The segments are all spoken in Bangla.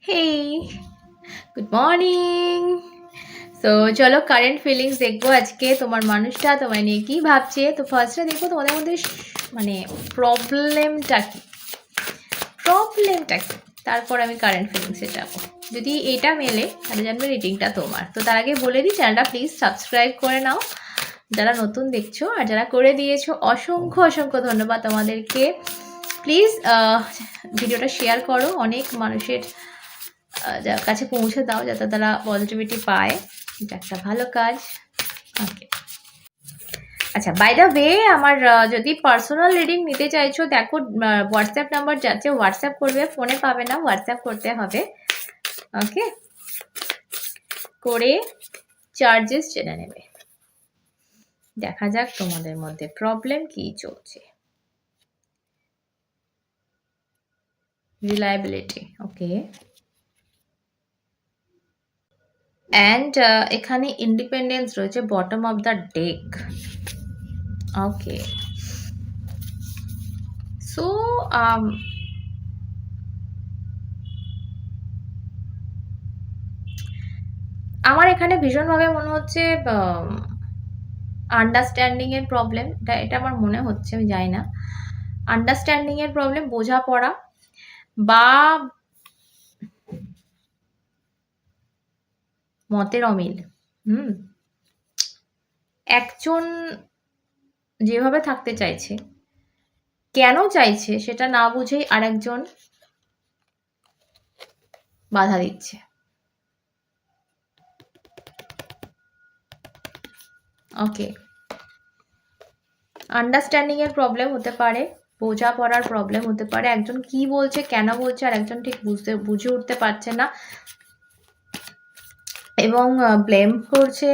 হেই, গুড মর্নিং। সো চলো কারেন্ট ফিলিংস দেখবো আজকে। তোমার মানুষটা তোমায় নিয়ে কি ভাবছে। তো ফার্স্টে দেখবো তোমাদের মধ্যে মানে প্রবলেমটা কি, তারপর আমি কারেন্ট ফিলিংসে যাবো। যদি এটা মেলে তাহলে জানবে রিডিংটা তোমার। তো তার আগে বলে দিই, চ্যানেলটা প্লিজ সাবস্ক্রাইব করে নাও যারা নতুন দেখছো, আর যারা করে দিয়েছো অসংখ্য অসংখ্য ধন্যবাদ তোমাদেরকে। প্লিজ ভিডিওটা শেয়ার করো, অনেক মানুষের কাছে পৌঁছে দাও যাতে তারা পজিটিভিটি পায়। এটা একটা ভালো কাজ। ওকে, আচ্ছা, বাই দ্য ওয়ে, আমার যদি পার্সোনাল রিডিং নিতে চাইছো, দেখো হোয়াটসঅ্যাপ নাম্বার যাচ্ছে, হোয়াটসঅ্যাপ করবে, ফোনে পাবে না, হোয়াটসঅ্যাপ করতে হবে। ওকে, করে চার্জেস জেনে নেবে। দেখা যাক তোমাদের মধ্যে প্রবলেম কি চলছে। রিলায়েবিলিটি, ওকে, অ্যান্ড এখানে ইন্ডিপেন্ডেন্স রয়েছে bottom of the deck. Okay, so আমার এখানে ভীষণভাবে মনে হচ্ছে আন্ডারস্ট্যান্ডিংয়ের প্রবলেম। এটা আমার মনে হচ্ছে, আমি জানি না। আন্ডারস্ট্যান্ডিংয়ের প্রবলেম, বোঝাপড়া, বা মতের অমিল। একজন যেভাবে থাকতে চাইছে, কেন চাইছে সেটা না বুঝেই আরেকজন বাধা দিচ্ছে। ওকে, আন্ডারস্ট্যান্ডিংয়ের প্রবলেম হতে পারে, বোঝাপড়ার প্রবলেম হতে পারে। একজন কি বলছে, কেন বলছে, আর একজন ঠিক বুঝে উঠতে পারছে না এবং ব্লেম করছে।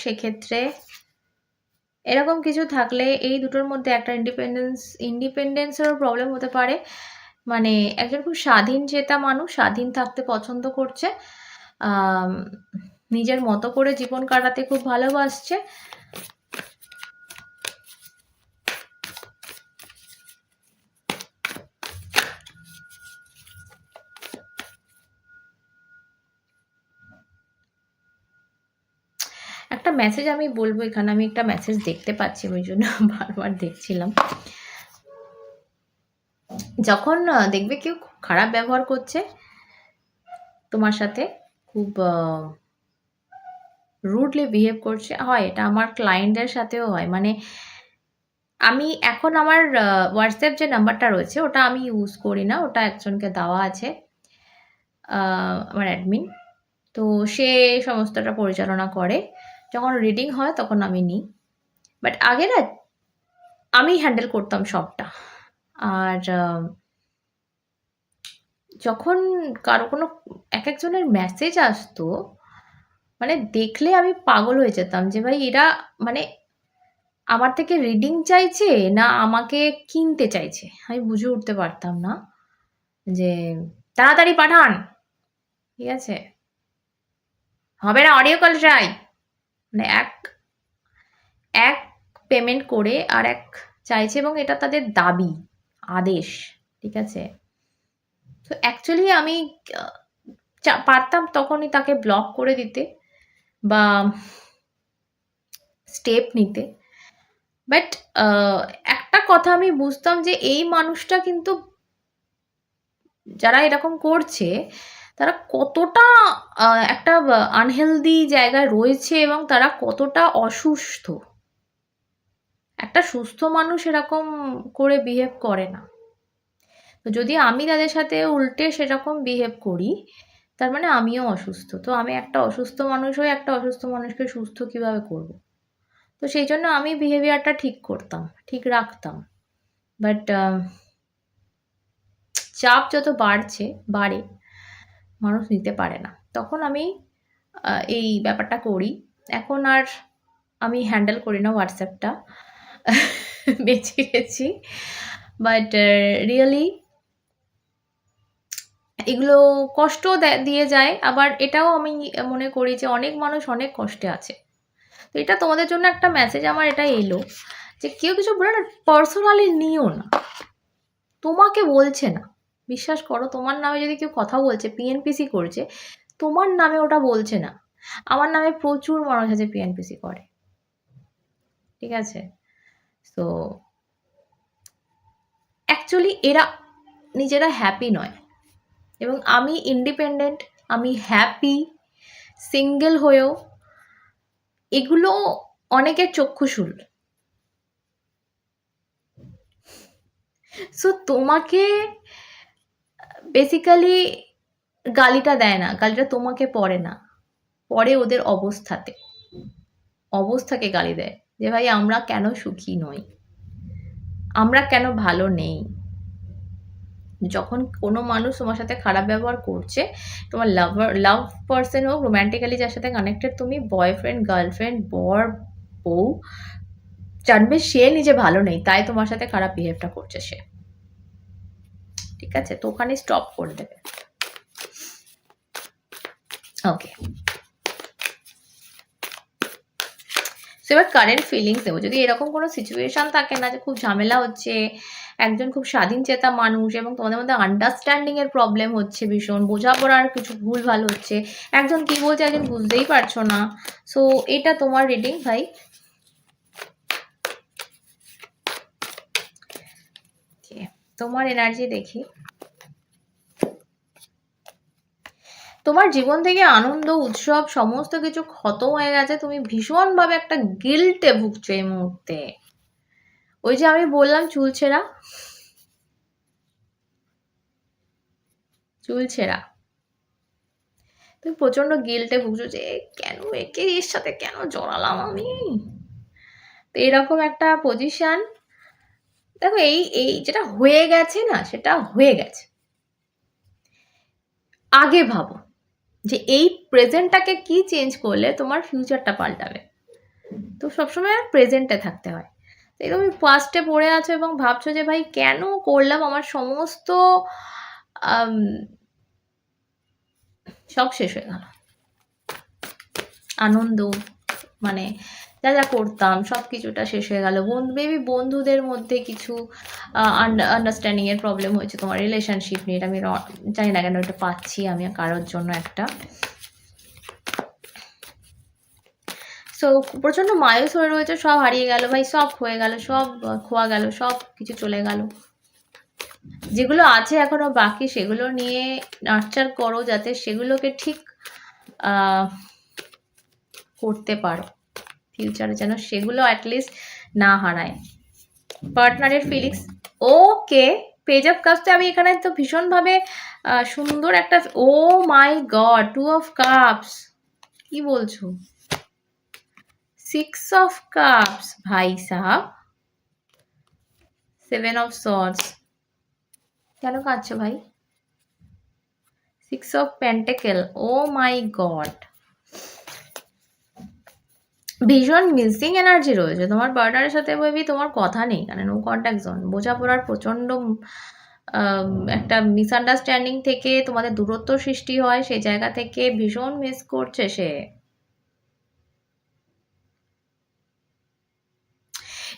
সেক্ষেত্রে এরকম কিছু থাকলে এই দুটোর মধ্যে একটা ইন্ডিপেন্ডেন্সেরও প্রবলেম হতে পারে। মানে একজন খুব স্বাধীন চেতা মানুষ, স্বাধীন থাকতে পছন্দ করছে, নিজের মতো করে জীবন কাটাতে খুব ভালোবাসছে। একটা মেসেজ আমি বলবো এখানে, আমি একটা মেসেজ দেখতে পাচ্ছি, ওই জন্য বারবার দেখছিলাম। যখন দেখবে কেউ খুব খারাপ ব্যবহার করছে তোমার সাথে, খুব রুডলি বিহেভ করছে, হয় এটা আমার ক্লায়েন্টদের সাথেও হয়। মানে আমি এখন আমার হোয়াটসঅ্যাপ যে নাম্বারটা রয়েছে ওটা আমি ইউজ করি না, ওটা একজনকে দেওয়া আছে, আমার অ্যাডমিন। তো সে সমস্তটা পরিচালনা করে। যখন রিডিং হয় তখন আমি নিই, বাট আগে না আমি হ্যান্ডেল করতাম সবটা। আর যখন কারো কোনো একজনের মেসেজ আসতো, মানে দেখলে আমি পাগল হয়ে যেতাম যে ভাই এরা মানে আমার থেকে রিডিং চাইছে না আমাকে কিনতে চাইছে। আমি বুঝে উঠতে পারতাম না যে তাড়াতাড়ি পাঠান, ঠিক আছে, হবে না, অডিও কল চাই। মানে এক এক পেমেন্ট করে আর এক চাইছে, এবং এটা তাদের দাবি, আদেশ, ঠিক আছে। তো অ্যাকচুয়ালি আমি পারতাম তখনই তাকে ব্লক করে দিতে বা স্টেপ নিতে, বাট একটা কথা আমি বুঝতাম যে এই মানুষটা কিন্তু, যারা এরকম করছে তারা কতটা একটা আনহেলদি জায়গায় রয়েছে এবং তারা কতটা অসুস্থ। একটা সুস্থ মানুষ এরকম করে বিহেভ করে না। তো যদি আমি তাদের সাথে উল্টে সেরকম বিহেভ করি, তার মানে আমিও অসুস্থ। তো আমি একটা অসুস্থ মানুষ হয়ে একটা অসুস্থ মানুষকে সুস্থ কিভাবে করব? তো সেই জন্য আমি বিহেভিয়ারটা ঠিক করতাম, ঠিক রাখতাম। বাট চাপ যত বাড়ে, মানুষ নিতে পারে না, তখন আমি এই ব্যাপারটা করি। এখন আর আমি হ্যান্ডেল করি না হোয়াটসঅ্যাপটা, বেঁচে গেছি। বাট রিয়েলি এগুলো কষ্ট দিয়ে যায়। আবার এটাও আমি মনে করি যে অনেক মানুষ অনেক কষ্টে আছে। তো এটা তোমাদের জন্য একটা মেসেজ আমার এটা এলো যে কেউ কিছু বলে না, পার্সোনালি নিও না, তোমাকে বলছে না, বিশ্বাস করো, তোমার নামে যদি কেউ কথা বলছে, পিএনপিসি করছে, তোমার নামে ওটা বলছে না। আমার নামে প্রচুর মানুষ আছে পিএনপিসি করে, ঠিক আছে? তো অ্যাকচুয়ালি এরা নিজেরা হ্যাপি নয়, এবং আমি ইন্ডিপেন্ডেন্ট, আমি হ্যাপি সিঙ্গেল হয়েও, এগুলো অনেকের চক্ষুশূল। সো তোমাকে বেসিক্যালি গালিটা দেয় না, গালিটা তোমাকে পড়ে না, পড়ে ওদের অবস্থাকে গালি দেয়, যে ভাই আমরা কেন সুখী নই, আমরা কেন ভালো নেই। যখন কোনো মানুষ তোমার সাথে খারাপ ব্যবহার করছে, তোমার লাভ পার্সন হোক, রোম্যান্টিক্যালি যার সাথে কানেক্টেড তুমি, বয়ফ্রেন্ড, গার্লফ্রেন্ড, বর, বউ, জানবে সে নিজে ভালো নেই, তাই তোমার সাথে খারাপ বিহেভটা করছে সে, ঠিক আছে? তো ওখানে স্টপ করে দেবে। ওকে, সো এবার কারেন্ট ফিলিংস দেবো। যদি এরকম কোনো সিচুয়েশন থাকে না যে খুব ঝামেলা হচ্ছে, একজন খুব স্বাধীন চেতা মানুষ এবং তোমাদের মধ্যে আন্ডারস্ট্যান্ডিং এর প্রবলেম হচ্ছে, ভীষণ বোঝাপড়ার কিছু ভুলভাল হচ্ছে, একজন কি বলছে একজন বুঝতেই পারছো না, সো এটা তোমার রিডিং ভাই। তোমার এনার্জি দেখি। তোমার জীবন থেকে আনন্দ, উৎসব সমস্ত কিছু খতম হয়ে গেছে, তুমি ভীষণভাবে একটা গিল্টে ভুগছো এই মুহূর্তে। ওই যে আমি বললাম চুলছেরা, তুমি প্রচন্ড গিল্টে ভুগছো যে কেন একে এর সাথে কেন জড়ালাম আমি। তো এরকম একটা পজিশন। দেখো, এই এই যেটা হয়ে গেছে না, সেটা হয়ে গেছে। আগে ভাবো যে এই প্রেজেন্টটাকে কি চেঞ্জ করলে তোমার ফিউচারটা পাল্টাবে। তো সবসময় প্রেজেন্টে থাকতে হয়। এই তুমি পাস্টে পড়ে আছো এবং ভাবছো যে ভাই কেন করলাম, আমার সমস্ত সব শেষ হয়ে গেল, আনন্দ মানে যা যা করতাম সব কিছুটা শেষ হয়ে গেল। মেবি বন্ধুদের মধ্যে কিছু আন্ডারস্ট্যান্ডিং এর প্রবলেম হয়েছে, তোমার রিলেশনশিপ নিয়ে, এটা আমি জানি না কেন এটা পাচ্ছি আমি কারোর জন্য একটা। সো প্রচন্ড মায়ুস হয়ে রয়েছে, সব হারিয়ে গেল ভাই, সব হয়ে গেল, সব খোয়া গেল, সব কিছু চলে গেল। যেগুলো আছে এখনো বাকি সেগুলো নিয়ে নার্চার করো, যাতে সেগুলোকে ঠিক করতে পারো ফিউচারে, যেন সেগুলো অ্যাটলিস্ট না হারায়। পার্টনারের feelings okay, page of Kapse আমি এখানে তো ভীষণভাবে সুন্দর একটা, ও মাই গড, 2 অফ কাপস, কি বলছো? 6 অফ কাপস, ভাই সাহাব, 7 অফ সর্ডস, কেন কাঁদছো ভাই? 6 of pentacle, oh my god, ভীষণ মিসিং এনার্জি রয়েছে তোমার পার্টনারের সাথে। মেবি তোমার কথা নেই, মানে নো কন্ট্যাক্ট জোন, বোঝাপড়ার প্রচণ্ড একটা মিসআন্ডারস্ট্যান্ডিং থেকে তোমাদের দূরত্ব সৃষ্টি হয়, সেই জায়গা থেকে ভীষণ মিস করছে সে।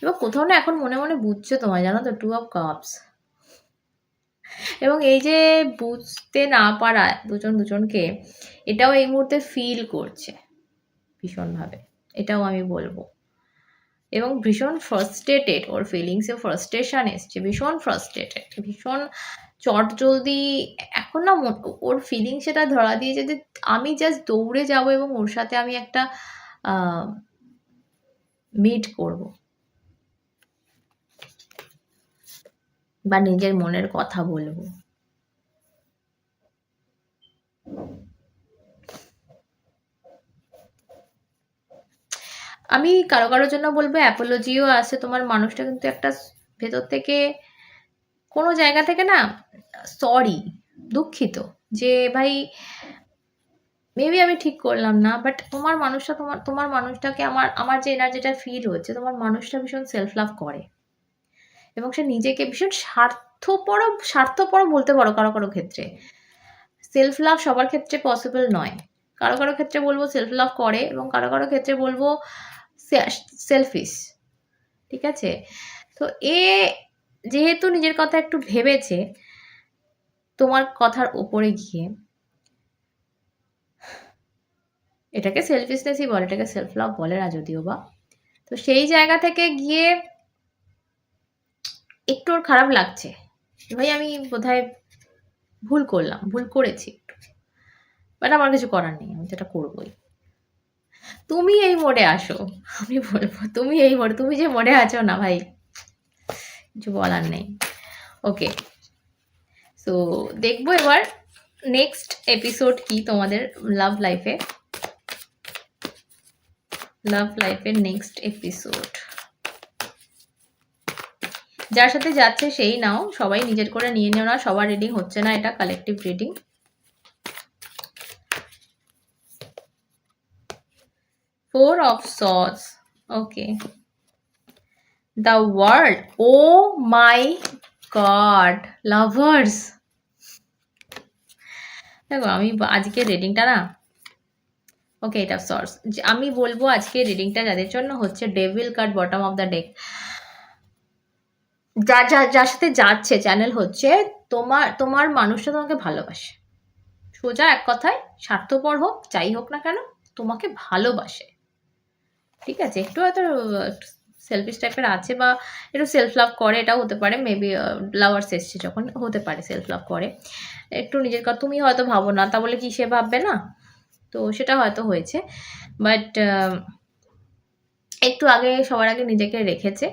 এবার কোথাও না এখন মনে মনে বুঝছে তোমায়, জানো তো, 2 অফ কাপস। এবং এই যে বুঝতে না পারা দুজনকে, এটাও এই মুহূর্তে ফিল করছে ভীষণভাবে, এটাও আমি বলবো। এবং ভীষণ ফ্রাস্ট্রেটেড, ওর ফিলিংসে ফ্রাস্ট্রেশন এসছে, ভীষণ ফ্রাস্ট্রেটেড, ভীষণ চটজলদি এখন না ওর ফিলিং সেটা ধরা দিয়েছে যে আমি জাস্ট দৌড়ে যাব এবং ওর সাথে আমি একটা মিট করব, বা নিজের মনের কথা বলবো। আমি কারোর জন্য বলবো অ্যাপোলজিও আছে, তোমার মানুষটা কিন্তু একটা ভেতর থেকে কোনো জায়গা থেকে না সরি, দুঃখিত যে ভাই মেবি আমি ঠিক করলাম না, বাট তোমার মানুষটা, তোমার মানুষটাকে আমার যে এনার্জিটা ফিল হচ্ছে, তোমার মানুষটা ভীষণ সেলফ লাভ করে এবং সে নিজেকে ভীষণ স্বার্থপর বলতে পারো কারো ক্ষেত্রে। সেলফ লাভ সবার ক্ষেত্রে পসিবল নয়, কারো ক্ষেত্রে বলবো সেলফ লাভ করে এবং কারো ক্ষেত্রে বলবো সেলফিশ, ঠিক আছে? তো এ যেহেতু নিজের কথা একটু ভেবেছে, তোমার কথার ওপরে গিয়ে এটাকে সেলফিশনেসই বলে, এটাকে সেলফ লাভ বলে না যদিও বা। তো সেই জায়গা থেকে গিয়ে একটু ওর খারাপ লাগছে, ভাই আমি বোধহয় ভুল করলাম, ভুল করেছি একটু, বাট আমার কিছু করার নেই, আমি যেটা করবোই। তুমি এই মোড়ে আসো, আমি বলবো তুমি এই মোড়ে, তুমি যে মোড়ে আছো না ভাই, কিছু বলার নেই। ওকে, সো দেখবো এবার নেক্সট এপিসোড কি তোমাদের লাভ লাইফের নেক্সট এপিসোড। যার সাথে যাচ্ছে সেই নাও, সবাই নিজের করে নিয়ে নিও না, সবার রিডিং হচ্ছে না, এটা collective reading. Four of Swords. Okay. The World. Oh my God. Lovers. দেখো আমি আজকে রিডিংটা না, ওকে এটা সর্স, আমি বলবো আজকে রিডিংটা যাদের জন্য হচ্ছে devil card bottom of the deck, যার সাথে যাচ্ছে চ্যানেল হচ্ছে তোমার মানুষটা তোমাকে ভালোবাসে, সোজা এক কথায়, স্বার্থপর হোক যাই হোক না কেন তোমাকে ভালোবাসে, ঠিক আছে। একটু হয়তো সেলফিশ টাইপের আছে বা একটু সেলফ লাভ করে, এটাও হতে পারে, মেবি লাভার্স এসছে যখন হতে পারে সেলফ লাভ করে, একটু নিজের কথা তুমি হয়তো ভাবো না, তা বলে কি সে ভাববে না, তো সেটা হয়তো হয়েছে, বাট একটু আগে সবার আগে নিজেকে রেখেছে,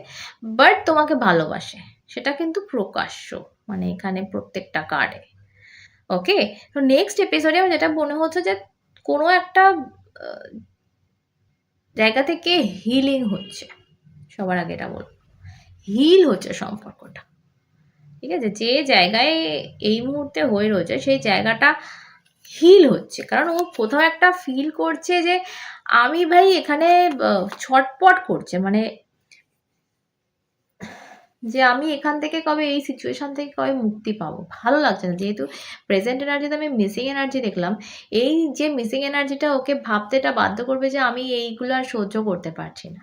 বাট তোমাকে ভালোবাসে, সেটা কিন্তু প্রকাশ্য, মানে এখানে প্রত্যেকটা কার্ডে। ওকে, তো নেক্সট এপিসোডে আমার যেটা মনে হচ্ছে যে কোনো একটা জায়গা থেকে হিলিং হচ্ছে, সবার আগে এটা বলবো, হিল হচ্ছে সম্পর্কটা, ঠিক আছে। যে জায়গায় এই মুহূর্তে হয়ে রয়েছে সেই জায়গাটা হিল হচ্ছে, কারণ ও কোথাও একটা ফিল করছে যে আমি ভাই এখানে ছটপট করছে, মানে যে আমি এখান থেকে কবে, এই সিচুয়েশন থেকে কবে মুক্তি পাবো, ভালো লাগছে না, যেহেতু প্রেজেন্ট এনার্জিতে আমি মিসিং এনার্জি দেখলাম, এই যে মিসিং এনার্জিটা ওকে ভাবতে এটা বাধ্য করবে যে আমি এইগুলো আর সহ্য করতে পারছি না,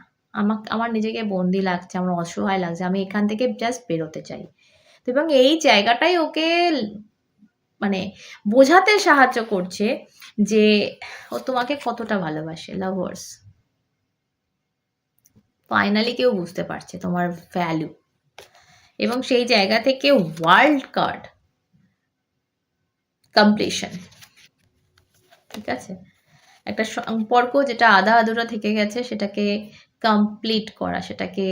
আমার নিজেকে বন্দি লাগছে, আমার অসহায় লাগছে, আমি এখান থেকে জাস্ট বেরোতে চাই। তো এবং এই জায়গাটাই ওকে মানে বোঝাতে সাহায্য করছে যে ও তোমাকে কতটা ভালোবাসে। লাভার্স, ফাইনালি কেউ বুঝতে পারছে তোমার ভ্যালু, এবং সেই জায়গা থেকে ওয়ার্ল্ড কার্ড কমপ্লিশন, ঠিক আছে। একটা সম্পর্ক যেটা আধা আধুরা থেকে গেছে সেটাকে কমপ্লিট করা, সেটাকে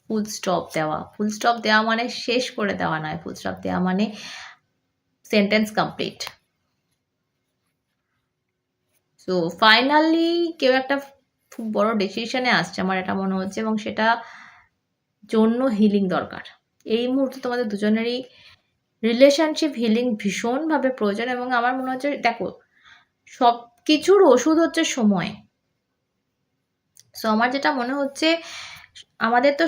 ফুল স্টপ দেওয়া, ফুল স্টপ দেওয়া মানে শেষ করে দেওয়া নয়, ফুল স্টপ দেওয়া মানে সেন্টেন্স কমপ্লিট। সো ফাইনালি কেউ একটা খুব বড় ডিসিশনে আসছে আমার এটা মনে হচ্ছে, এবং সেটা জন্য হিলিং দরকার এই মুহূর্তে, তোমাদের দুজনেরই রিলেশনশিপ হিলিং ভীষণভাবে প্রয়োজন, এবং আমার মনে হচ্ছে দেখো সব কিছুর ওষুধ হচ্ছে সময়। সো আমার যেটা মনে হচ্ছে আমাদের তো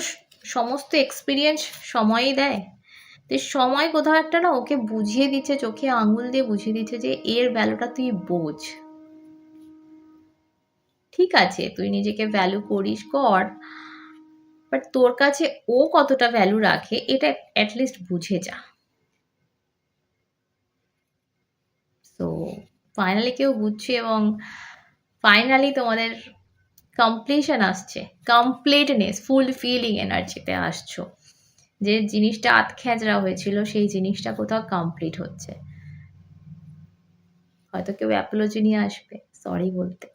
সমস্ত এক্সপিরিয়েন্স সময়ই দেয়, তো সময় কোথাও একটা না ওকে বুঝিয়ে দিচ্ছে, চোখে আঙুল দিয়ে বুঝিয়ে দিচ্ছে যে এর ভ্যালুটা তুই বোঝ, ঠিক আছে তুই নিজেকে ভ্যালু করিস কর, বাট তোর কাছে ও কতটা ভ্যালু রাখে এটা অ্যাটলিস্ট বুঝে যা। সো ফাইনালি কেউ বুঝছে, এবং ফাইনালি তোমাদের কমপ্লিশন আসছে, কমপ্লিটনেস, ফুলফিলিং এনার্জিতে আসছো, যে জিনিসটা আতখ্যাচড়া হয়েছিল সেই জিনিসটা কোথাও কমপ্লিট হচ্ছে, হয়তো কেউ অ্যাপোলজি নিয়ে আসবে সরি বলতে।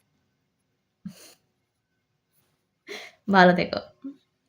ভালো থেকো।